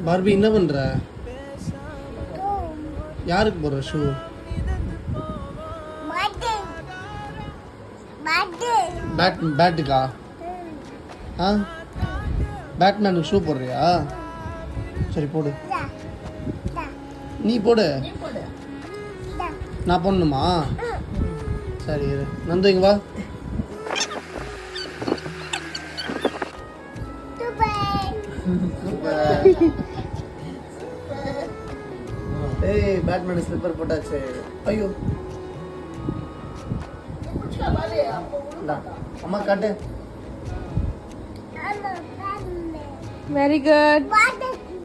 Barbie என்ன பண்ற? யாருக்கு போடுற ஷூ? பேட்டுக்கா? ஆ, பேட்மேனுக்கு ஷூ போடுறியா? சரி போடு, நீ போடு. நான் போடணுமா? சரி இரு. நந்து இங்க வா. ஏய், பேட்மேன் ஸ்லிப்பர் போட்டாச்சு. ஐயோ, அம்மா காட்டு. Very good.